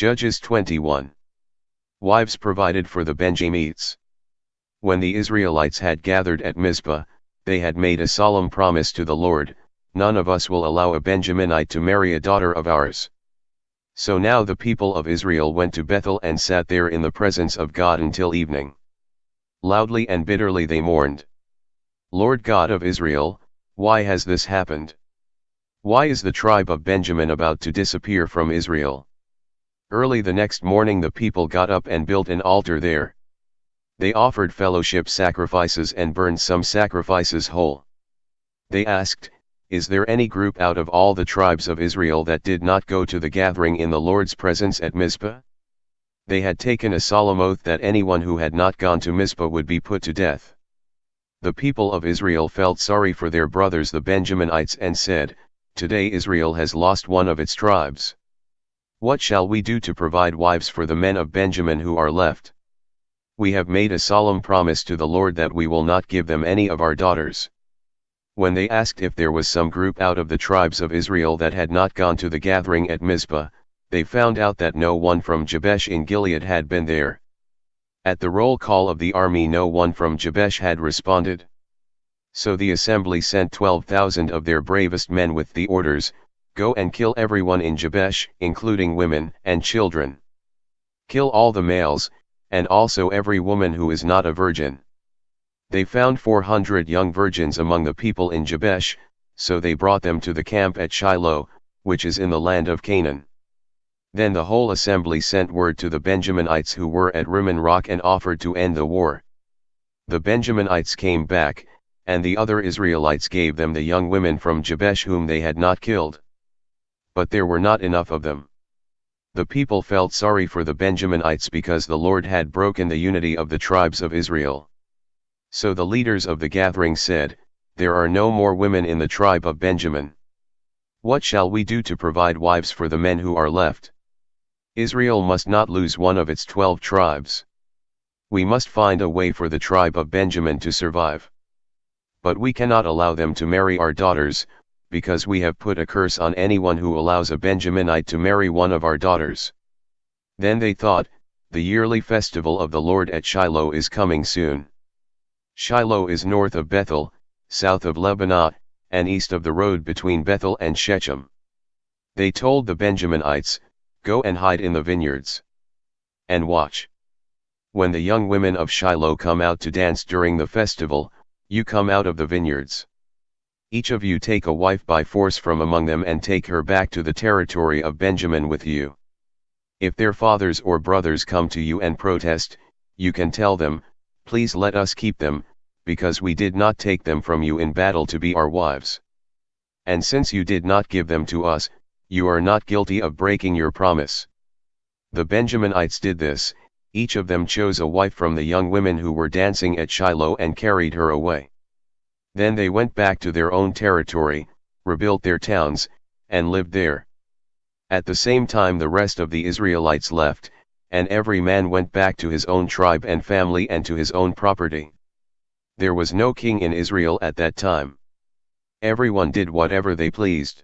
Judges 21. Wives provided for the Benjamites. When the Israelites had gathered at Mizpah, they had made a solemn promise to the Lord, "None of us will allow a Benjaminite to marry a daughter of ours." So now the people of Israel went to Bethel and sat there in the presence of God until evening. Loudly and bitterly they mourned. "Lord God of Israel, why has this happened? Why is the tribe of Benjamin about to disappear from Israel?" Early the next morning the people got up and built an altar there. They offered fellowship sacrifices and burned some sacrifices whole. They asked, "Is there any group out of all the tribes of Israel that did not go to the gathering in the Lord's presence at Mizpah?" They had taken a solemn oath that anyone who had not gone to Mizpah would be put to death. The people of Israel felt sorry for their brothers the Benjaminites and said, "Today Israel has lost one of its tribes. What shall we do to provide wives for the men of Benjamin who are left? We have made a solemn promise to the Lord that we will not give them any of our daughters." When they asked if there was some group out of the tribes of Israel that had not gone to the gathering at Mizpah, they found out that no one from Jabesh in Gilead had been there. At the roll call of the army no one from Jabesh had responded. So the assembly sent 12,000 of their bravest men with the orders, "Go and kill everyone in Jabesh, including women and children. Kill all the males, and also every woman who is not a virgin." They found 400 young virgins among the people in Jabesh, so they brought them to the camp at Shiloh, which is in the land of Canaan. Then the whole assembly sent word to the Benjaminites who were at Rimmon Rock and offered to end the war. The Benjaminites came back, and the other Israelites gave them the young women from Jabesh whom they had not killed. But there were not enough of them. The people felt sorry for the Benjaminites because the Lord had broken the unity of the tribes of Israel. So the leaders of the gathering said, "There are no more women in the tribe of Benjamin. What shall we do to provide wives for the men who are left? Israel must not lose one of its 12 tribes. We must find a way for the tribe of Benjamin to survive. But we cannot allow them to marry our daughters, because we have put a curse on anyone who allows a Benjaminite to marry one of our daughters." Then they thought, "The yearly festival of the Lord at Shiloh is coming soon." Shiloh is north of Bethel, south of Lebanon, and east of the road between Bethel and Shechem. They told the Benjaminites, "Go and hide in the vineyards. And watch. When the young women of Shiloh come out to dance during the festival, you come out of the vineyards. Each of you take a wife by force from among them and take her back to the territory of Benjamin with you. If their fathers or brothers come to you and protest, you can tell them, 'Please let us keep them, because we did not take them from you in battle to be our wives. And since you did not give them to us, you are not guilty of breaking your promise.'" The Benjaminites did this. Each of them chose a wife from the young women who were dancing at Shiloh and carried her away. Then they went back to their own territory, rebuilt their towns, and lived there. At the same time the rest of the Israelites left, and every man went back to his own tribe and family and to his own property. There was no king in Israel at that time. Everyone did whatever they pleased.